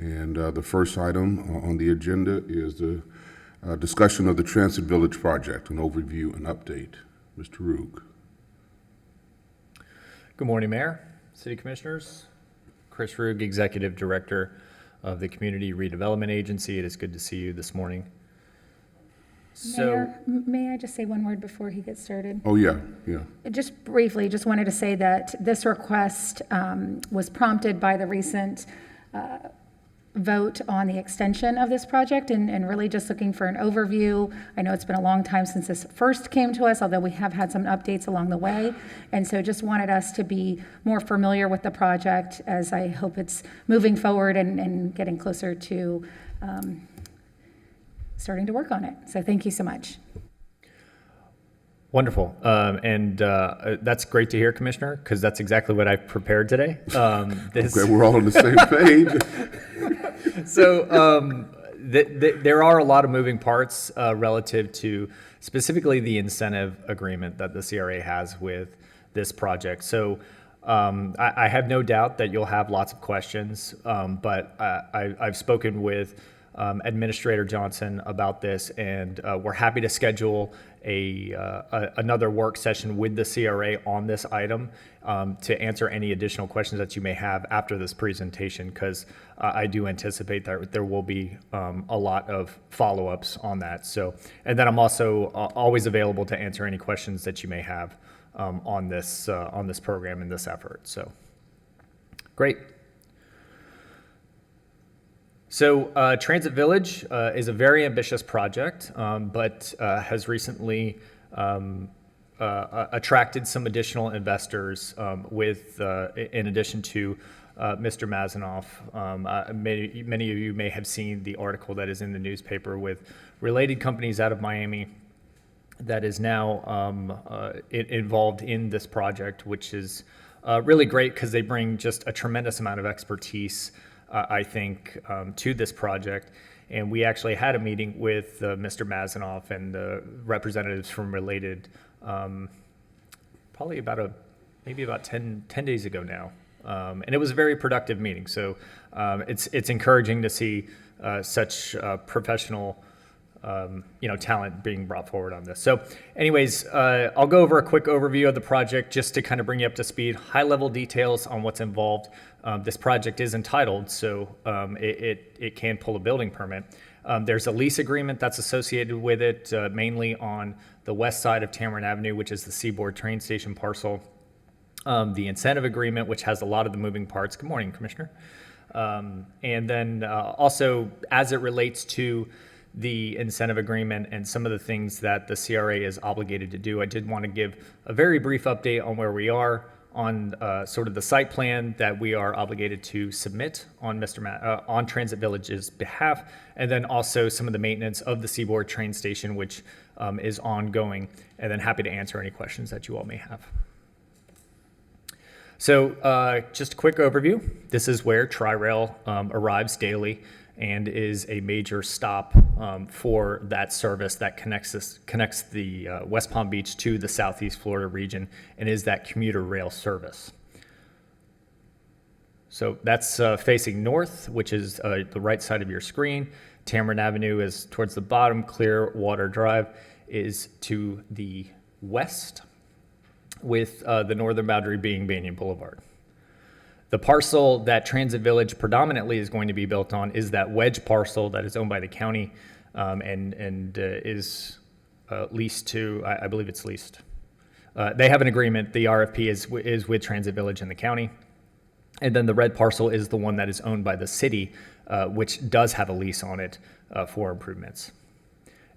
And the first item on the agenda is the discussion of the Transit Village project, an overview and update. Mr. Roog. Good morning, Mayor, City Commissioners. Chris Roog, Executive Director of the Community Redevelopment Agency. It is good to see you this morning. Mayor, may I just say one word before he gets started? Oh, yeah. Just briefly, just wanted to say that this request was prompted by the recent vote on the extension of this project and really just looking for an overview. I know it's been a long time since this first came to us, although we have had some updates along the way. And so just wanted us to be more familiar with the project as I hope it's moving forward and getting closer to starting to work on it. So thank you so much. Wonderful. That's great to hear, Commissioner, because that's exactly what I've prepared today. Okay, we're all on the same page. So there are a lot of moving parts relative to specifically the incentive agreement that the CRA has with this project. So I have no doubt that you'll have lots of questions, but I've spoken with Administrator Johnson about this, and we're happy to schedule another work session with the CRA on this item to answer any additional questions that you may have after this presentation, because I do anticipate that there will be a lot of follow-ups on that. So, and then I'm also always available to answer any questions that you may have on this program and this effort. So, great. So Transit Village is a very ambitious project, but has recently attracted some additional investors in addition to Mr. Mazanoff. Many of you may have seen the article that is in the newspaper with related companies out of Miami that is now involved in this project, which is really great because they bring just a tremendous amount of expertise, I think, to this project. And we actually had a meeting with Mr. Mazanoff and the representatives from Related probably maybe about 10 days ago now. And it was a very productive meeting. So it's encouraging to see such professional talent being brought forward on this. So anyways, I'll go over a quick overview of the project just to kind of bring you up to speed, high level details on what's involved. This project is entitled, so it can pull a building permit. There's a lease agreement that's associated with it, mainly on the west side of Tamarind Avenue, which is the Seaboard train station parcel. The incentive agreement, which has a lot of the moving parts. Good morning, Commissioner. And then also, as it relates to the incentive agreement and some of the things that the CRA is obligated to do, I did want to give a very brief update on where we are on sort of the site plan that we are obligated to submit on on Transit Village's behalf, and then also some of the maintenance of the Seaboard train station, which is ongoing, and then happy to answer any questions that you all may have. So just a quick overview. This is where Tri-Rail arrives daily and is a major stop for that service that connects the West Palm Beach to the Southeast Florida region and is that commuter rail service. So that's facing north, which is the right side of your screen. Tamarind Avenue is towards the bottom. Clearwater Drive is to the west, with the northern boundary being Banyan Boulevard. The parcel that Transit Village predominantly is going to be built on is that wedge parcel that is owned by the county and is leased to, I believe it's leased. They have an agreement. The RFP is with Transit Village and the county. And then the red parcel is the one that is owned by the city, which does have a lease on it for improvements.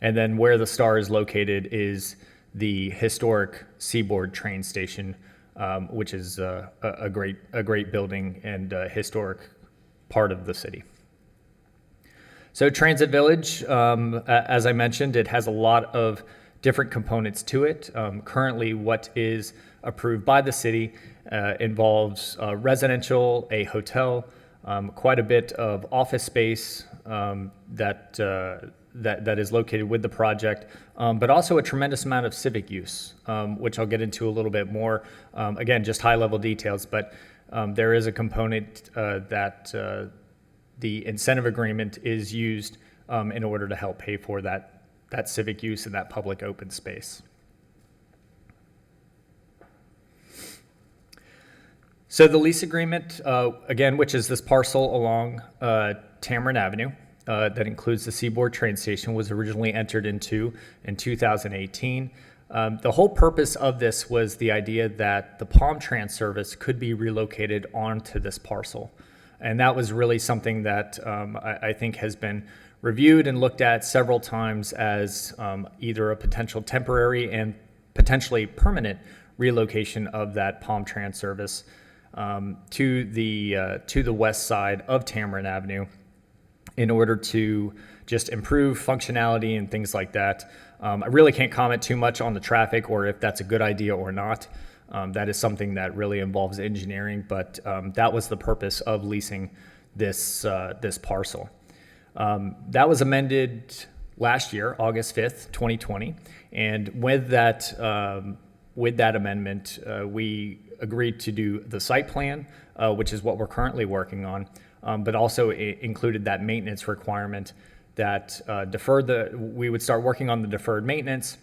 And then where the star is located is the historic Seaboard train station, which is a great building and historic part of the city. So Transit Village, as I mentioned, it has a lot of different components to it. Currently, what is approved by the city involves residential, a hotel, quite a bit of office space that is located with the project, but also a tremendous amount of civic use, which I'll get into a little bit more. Again, just high-level details, but there is a component that the incentive agreement is used in order to help pay for that civic use and that public open space. So the lease agreement, again, which is this parcel along Tamarind Avenue that includes the Seaboard train station, was originally entered into in 2018. The whole purpose of this was the idea that the Palm Trans service could be relocated onto this parcel. And that was really something that I think has been reviewed and looked at several times as either a potential temporary and potentially permanent relocation of that Palm Trans service to the west side of Tamarind Avenue in order to just improve functionality and things like that. I really can't comment too much on the traffic or if that's a good idea or not. That is something that really involves engineering, but that was the purpose of leasing this parcel. That was amended last year, August 5th, 2020, and with that amendment, we agreed to do the site plan, which is what we're currently working on, but also it included that maintenance requirement that we would start working on the deferred maintenance,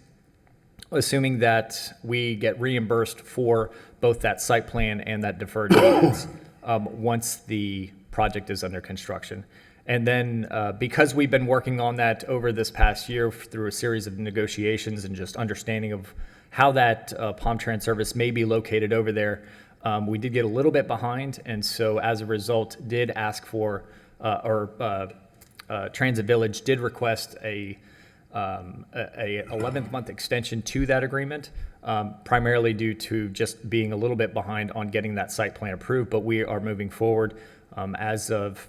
assuming that we get reimbursed for both that site plan and that deferred maintenance once the project is under construction. And then because we've been working on that over this past year through a series of negotiations and just understanding of how that Palm Trans service may be located over there, we did get a little bit behind. And so as a result, did ask for, Transit Village did request a 11th month extension to that agreement, primarily due to just being a little bit behind on getting that site plan approved, but we are moving forward. As of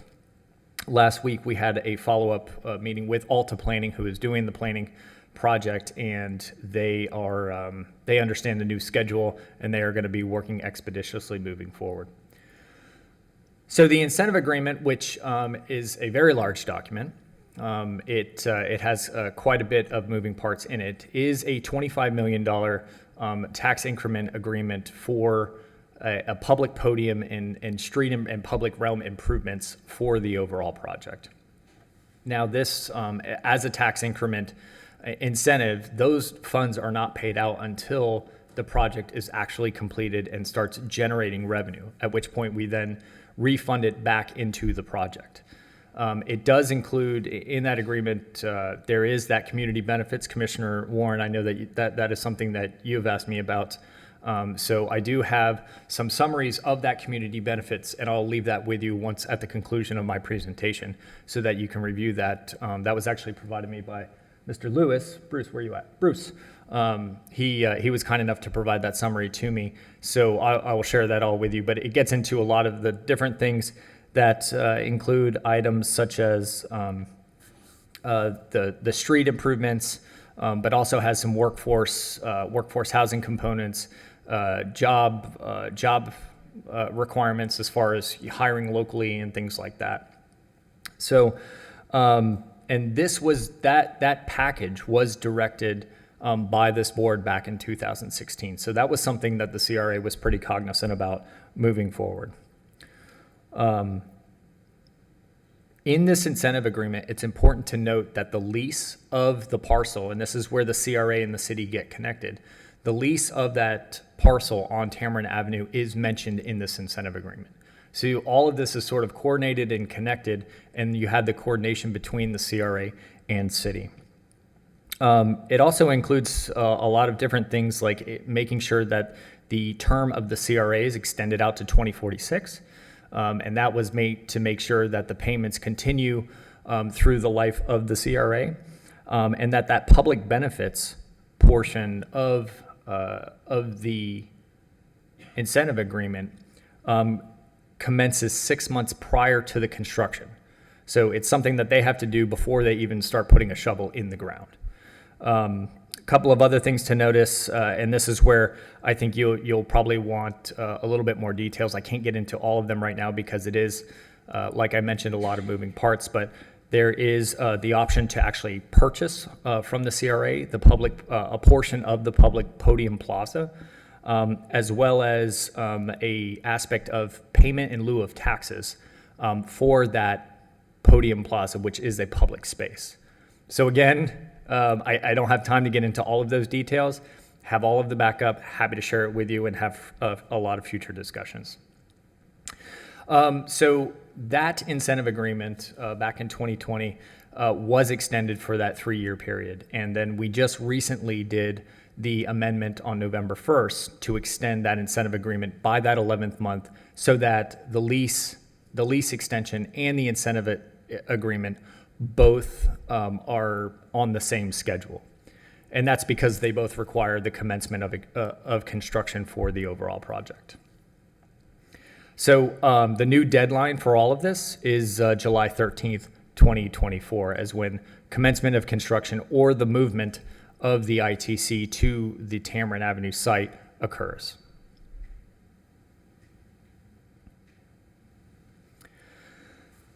last week, we had a follow-up meeting with Alta Planning, who is doing the planning project, and they understand the new schedule, and they are going to be working expeditiously moving forward. So the incentive agreement, which is a very large document, it has quite a bit of moving parts in it, is a $25 million tax increment agreement for a public podium and street and public realm improvements for the overall project. Now this, as a tax increment incentive, those funds are not paid out until the project is actually completed and starts generating revenue, at which point we then refund it back into the project. It does include in that agreement, there is that community benefits. Commissioner Warren, I know that is something that you have asked me about. So I do have some summaries of that community benefits, and I'll leave that with you once at the conclusion of my presentation so that you can review that. That was actually provided me by Mr. Lewis. Bruce, where are you at? Bruce. He was kind enough to provide that summary to me, so I will share that all with you. But it gets into a lot of the different things that include items such as the street improvements, but also has some workforce housing components, job requirements as far as hiring locally and things like that. So, and this was that package was directed by this board back in 2016. So that was something that the CRA was pretty cognizant about moving forward. In this incentive agreement, it's important to note that the lease of the parcel, and this is where the CRA and the city get connected, the lease of that parcel on Tamarind Avenue is mentioned in this incentive agreement. So all of this is sort of coordinated and connected, and you had the coordination between the CRA and city. It also includes a lot of different things like making sure that the term of the CRA is extended out to 2046. And that was made to make sure that the payments continue through the life of the CRA, and that public benefits portion of the incentive agreement commences 6 months prior to the construction. So it's something that they have to do before they even start putting a shovel in the ground. A couple of other things to notice, and this is where I think you'll probably want a little bit more details. I can't get into all of them right now because it is, like I mentioned, a lot of moving parts, but there is the option to actually purchase from the CRA a portion of the public podium plaza, as well as a aspect of payment in lieu of taxes for that Podium Plaza, which is a public space. So again, I don't have time to get into all of those details. Have all of the backup, happy to share it with you and have a lot of future discussions. So that incentive agreement back in 2020 was extended for that 3-year period. And then we just recently did the amendment on November 1st to extend that incentive agreement by that 11th month so that the lease extension and the incentive agreement both are on the same schedule. And that's because they both require the commencement of construction for the overall project. So the new deadline for all of this is July 13th, 2024, as when commencement of construction or the movement of the ITC to the Tamarind Avenue site occurs.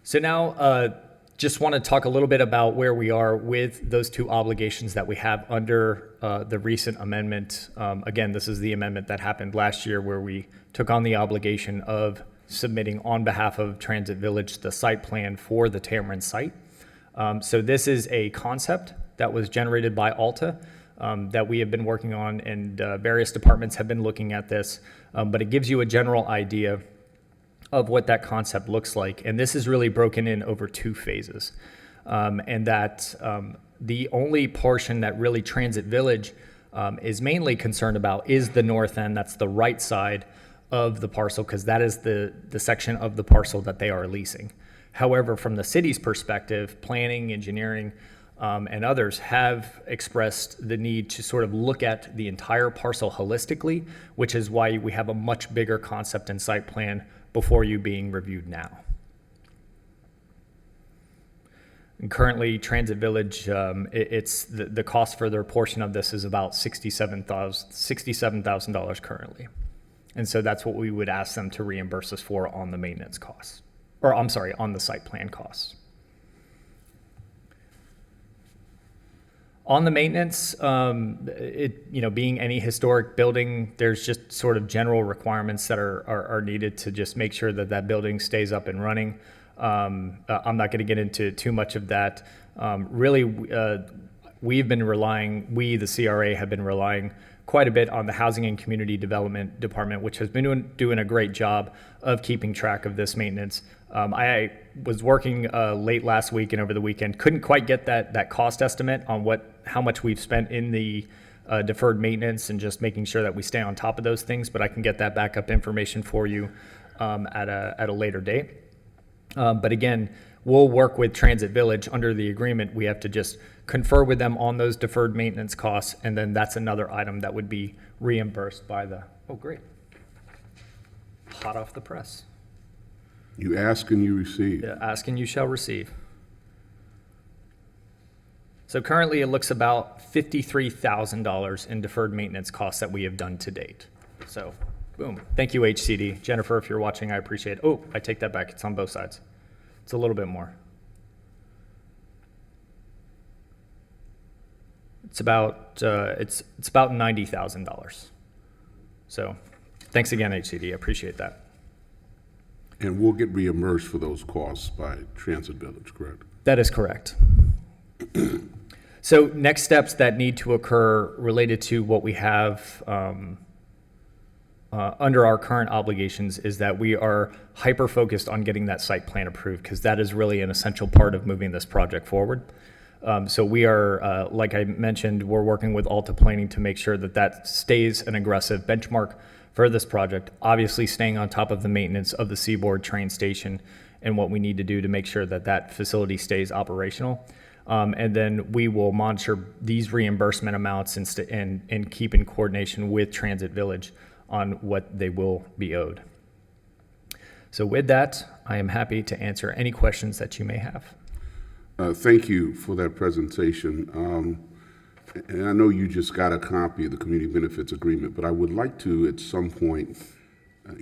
So now, just want to talk a little bit about where we are with those two obligations that we have under the recent amendment. Again, this is the amendment that happened last year where we took on the obligation of submitting on behalf of Transit Village the site plan for the Tamarind site. So this is a concept that was generated by Alta that we have been working on, and various departments have been looking at this, but it gives you a general idea of what that concept looks like. And this is really broken in over 2 phases. And that the only portion that really Transit Village is mainly concerned about is the north end. That's the right side of the parcel, because that is the section of the parcel that they are leasing. However, from the city's perspective, planning, engineering, and others have expressed the need to sort of look at the entire parcel holistically, which is why we have a much bigger concept and site plan before you being reviewed now. And currently, Transit Village, it's the cost for their portion of this is about $67,000 currently. And so that's what we would ask them to reimburse us for on the maintenance costs, or I'm sorry, on the site plan costs. On the maintenance, being any historic building, there's just sort of general requirements that are needed to just make sure that that building stays up and running. I'm not going to get into too much of that. We've been relying, the CRA have been relying quite a bit on the Housing and Community Development Department, which has been doing a great job of keeping track of this maintenance. I was working late last week and over the weekend, couldn't quite get that cost estimate on how much we've spent in the deferred maintenance and just making sure that we stay on top of those things, but I can get that backup information for you at a later date. But again, we'll work with Transit Village under the agreement. We have to just confer with them on those deferred maintenance costs, and then that's another item that would be reimbursed by oh, great. Hot off the press. You ask and you receive. Yeah, ask and you shall receive. So currently it looks about $53,000 in deferred maintenance costs that we have done to date. So, boom. Thank you, HCD. Jennifer, if you're watching, I appreciate it. Oh, I take that back. It's on both sides. It's a little bit more. It's about $90,000. So, thanks again, HCD. I appreciate that. And we'll get reimbursed for those costs by Transit Village, correct? That is correct. So next steps that need to occur related to what we have under our current obligations is that we are hyper-focused on getting that site plan approved, because that is really an essential part of moving this project forward. So we are, like I mentioned, we're working with Alta Planning to make sure that that stays an aggressive benchmark for this project, obviously staying on top of the maintenance of the Seaboard train station and what we need to do to make sure that that facility stays operational. And then we will monitor these reimbursement amounts and keep in coordination with Transit Village on what they will be owed. So with that, I am happy to answer any questions that you may have. Thank you for that presentation. And I know you just got a copy of the Community Benefits Agreement, but I would like to, at some point,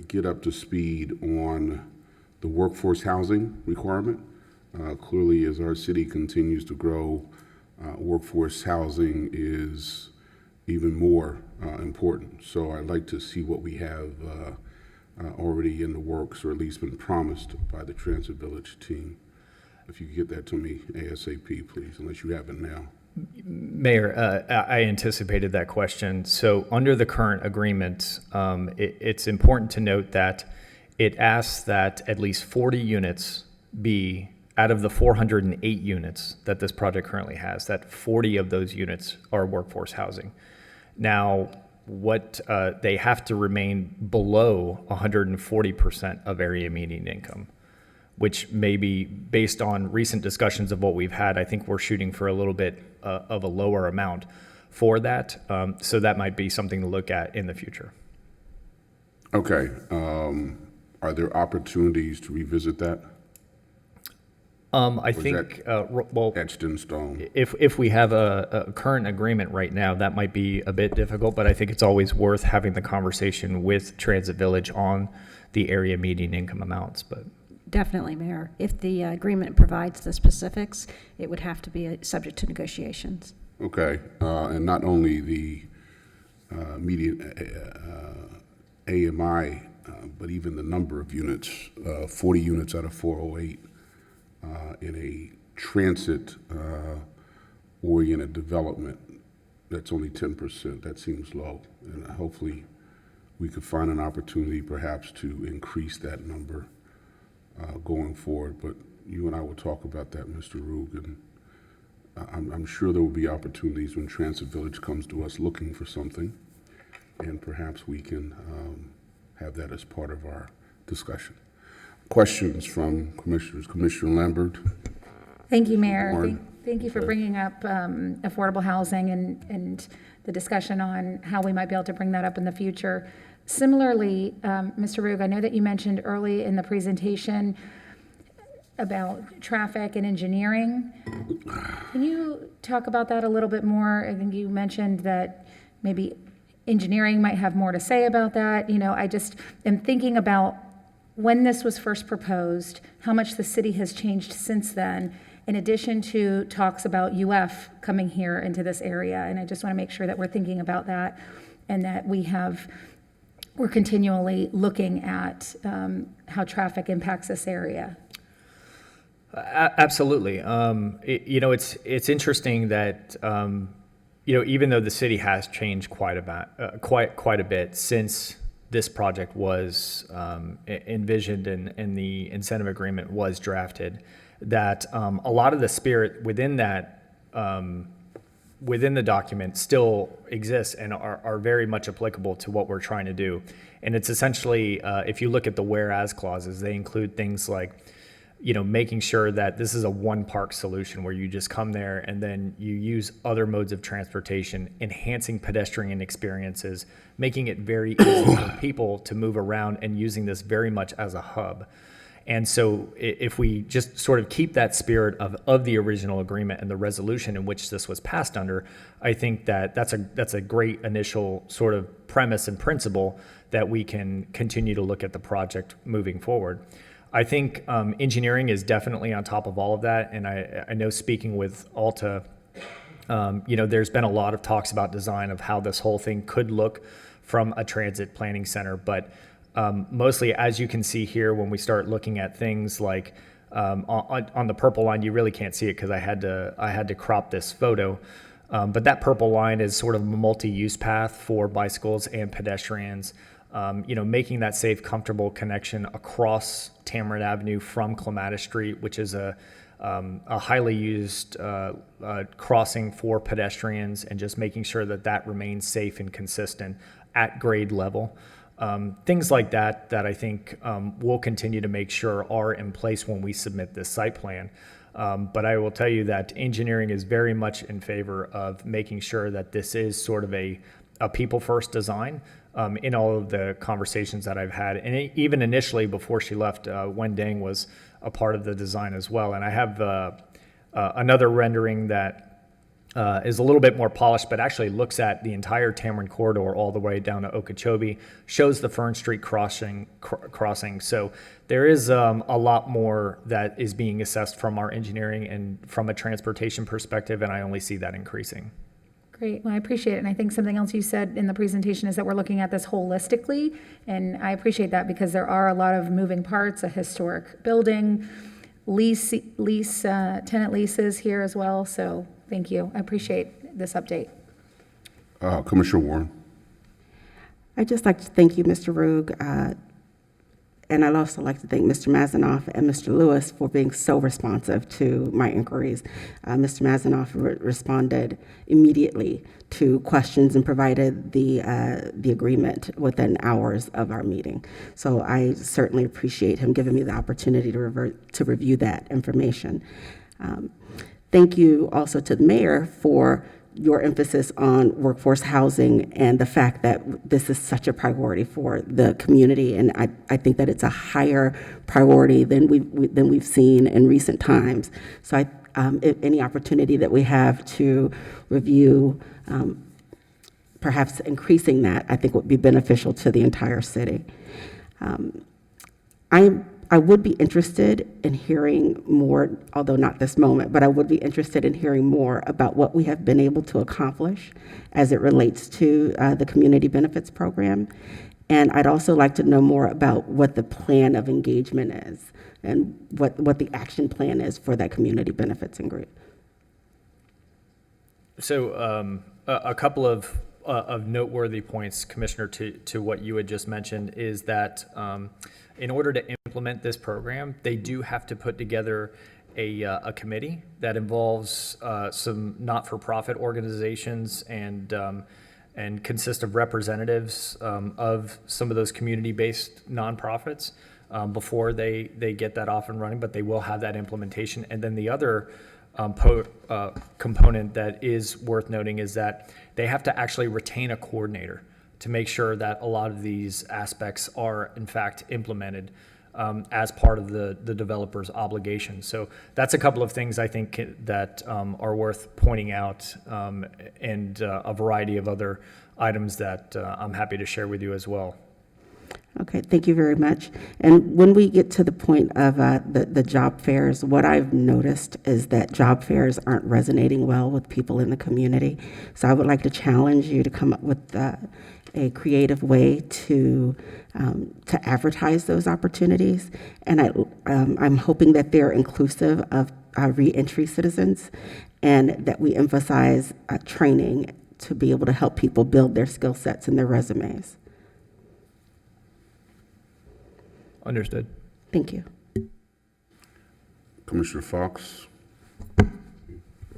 get up to speed on the workforce housing requirement. Clearly, as our city continues to grow, workforce housing is even more important. So I'd like to see what we have already in the works, or at least been promised by the Transit Village team. If you could get that to me ASAP, please, unless you have it now. Mayor, I anticipated that question. So under the current agreement, it's important to note that it asks that at least 40 units be, out of the 408 units that this project currently has, that 40 of those units are workforce housing. Now, what they have to remain below 140% of area median income, which may be based on recent discussions of what we've had. I think we're shooting for a little bit of a lower amount for that. So that might be something to look at in the future. Okay. Are there opportunities to revisit that? I think, well, Etched in stone? if we have a current agreement right now, that might be a bit difficult, but I think it's always worth having the conversation with Transit Village on the area median income amounts. But Definitely, Mayor. If the agreement provides the specifics, it would have to be subject to negotiations. Okay. And not only the median AMI, but even the number of units, 40 units out of 408 in a transit-oriented development, that's only 10%. That seems low. And hopefully we could find an opportunity perhaps to increase that number going forward. But you and I will talk about that, Mr. Roog, and I'm sure there will be opportunities when Transit Village comes to us looking for something, and perhaps we can have that as part of our discussion. Questions from commissioners? Commissioner Lambert? Thank you, Mayor. Warren. Thank you for bringing up affordable housing and the discussion on how we might be able to bring that up in the future. Similarly, Mr. Roog, I know that you mentioned early in the presentation about traffic and engineering. Can you talk about that a little bit more? I think you mentioned that maybe engineering might have more to say about that. You know, I just am thinking about when this was first proposed, how much the city has changed since then, in addition to talks about UF coming here into this area. And I just want to make sure that we're thinking about that and that we're continually looking at how traffic impacts this area. Absolutely. You know, it's interesting that you know, even though the city has changed quite a bit since this project was envisioned and the incentive agreement was drafted, that a lot of the spirit within that within the document still exists and are very much applicable to what we're trying to do. And it's essentially, if you look at the whereas clauses, they include things like, you know, making sure that this is a one park solution where you just come there and then you use other modes of transportation, enhancing pedestrian experiences, making it very easy for people to move around and using this very much as a hub. And so if we just sort of keep that spirit of the original agreement and the resolution in which this was passed under, I think that that's a great initial sort of premise and principle that we can continue to look at the project moving forward. I think engineering is definitely on top of all of that. And I know speaking with Alta, you know, there's been a lot of talks about design of how this whole thing could look from a transit planning center. But mostly, as you can see here, when we start looking at things like on the purple line, you really can't see it because I had to crop this photo. But that purple line is sort of a multi-use path for bicycles and pedestrians. You know, making that safe, comfortable connection across Tamarind Avenue from Clematis Street, which is a highly used crossing for pedestrians, and just making sure that that remains safe and consistent at grade level. Things like that I think we'll continue to make sure are in place when we submit this site plan. But I will tell you that engineering is very much in favor of making sure that this is sort of a people-first design. In all of the conversations that I've had, and even initially before she left, Wen Dang was a part of the design as well. And I have another rendering that is a little bit more polished, but actually looks at the entire Tamarind corridor all the way down to Okeechobee, shows the Fern Street crossing. So there is a lot more that is being assessed from our engineering and from a transportation perspective, and I only see that increasing. Great. Well, I appreciate it. And I think something else you said in the presentation is that we're looking at this holistically. And I appreciate that because there are a lot of moving parts, a historic building, tenant leases here as well. So thank you. I appreciate this update. Commissioner Warren. I'd just like to thank you, Mr. Roog, and I'd also like to thank Mr. Mazanoff and Mr. Lewis for being so responsive to my inquiries. Mr. Mazanoff responded immediately to questions and provided the agreement within hours of our meeting. So I certainly appreciate him giving me the opportunity to review that information. Thank you also to the mayor for your emphasis on workforce housing and the fact that this is such a priority for the community. And I think that it's a higher priority than we've seen in recent times. So if any opportunity that we have to review perhaps increasing that, I think would be beneficial to the entire city. I would be interested in hearing more, although not this moment, but I would be interested in hearing more about what we have been able to accomplish as it relates to the community benefits program. And I'd also like to know more about what the plan of engagement is and what the action plan is for that community benefits and group. So a couple of noteworthy points, Commissioner, to what you had just mentioned is that in order to implement this program, they do have to put together a committee that involves some not-for-profit organizations and consist of representatives of some of those community-based nonprofits before they get that off and running, but they will have that implementation. And then the other component that is worth noting is that they have to actually retain a coordinator to make sure that a lot of these aspects are in fact implemented as part of the developer's obligation. So that's a couple of things I think that are worth pointing out, and a variety of other items that I'm happy to share with you as well. Okay, thank you very much. And when we get to the point of the job fairs, what I've noticed is that job fairs aren't resonating well with people in the community. So I would like to challenge you to come up with a creative way to advertise those opportunities. And I'm hoping that they're inclusive of reentry citizens and that we emphasize training to be able to help people build their skill sets and their resumes. Understood. Thank you. Commissioner Fox.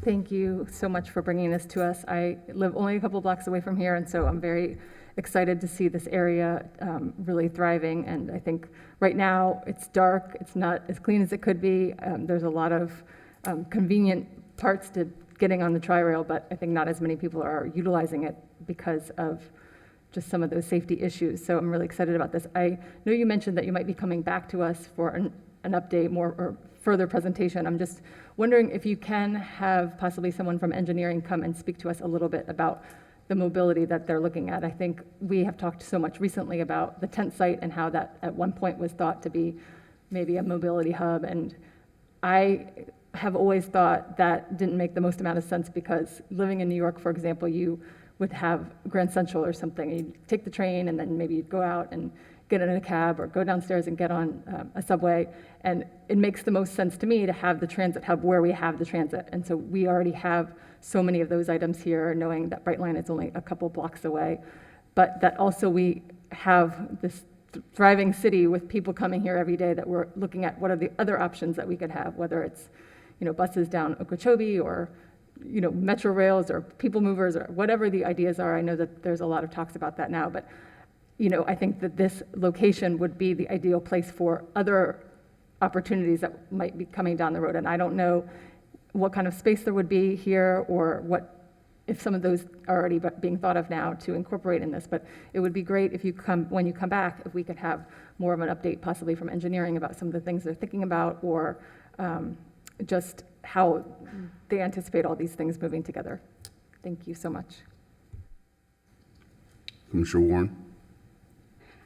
Thank you so much for bringing this to us. I live only a couple blocks away from here, and so I'm very excited to see this area really thriving. And I think right now it's dark, it's not as clean as it could be. There's a lot of convenient parts to getting on the tri-rail, but I think not as many people are utilizing it because of just some of those safety issues. So I'm really excited about this. I know you mentioned that you might be coming back to us for an update, more or further presentation. I'm just wondering if you can have possibly someone from engineering come and speak to us a little bit about the mobility that they're looking at. I think we have talked so much recently about the tent site and how that at one point was thought to be maybe a mobility hub. And I have always thought that didn't make the most amount of sense because living in New York, for example, you would have Grand Central or something. You'd take the train and then maybe you'd go out and get in a cab or go downstairs and get on a subway. And it makes the most sense to me to have the transit hub where we have the transit. And so we already have so many of those items here, knowing that Brightline is only a couple blocks away. But that also we have this thriving city with people coming here every day that we're looking at what are the other options that we could have, whether it's buses down Okeechobee or metro rails or people movers or whatever the ideas are. I know that there's a lot of talks about that now, but I think that this location would be the ideal place for other opportunities that might be coming down the road. And I don't know what kind of space there would be here or if some of those are already being thought of now to incorporate in this, but it would be great if when you come back, if we could have more of an update possibly from engineering about some of the things they're thinking about or just how they anticipate all these things moving together. Thank you so much. Commissioner Warren.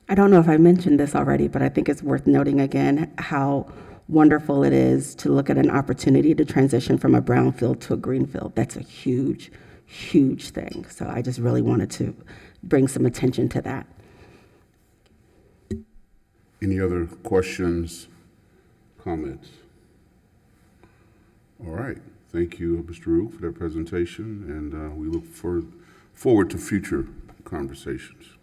I don't know if I mentioned this already, but I think it's worth noting again how wonderful it is to look at an opportunity to transition from a brownfield to a greenfield. That's a huge, huge thing. So I just really wanted to bring some attention to that. Any other questions, comments? All right. Thank you, Mr. Roog, for that presentation, and we look forward to future conversations.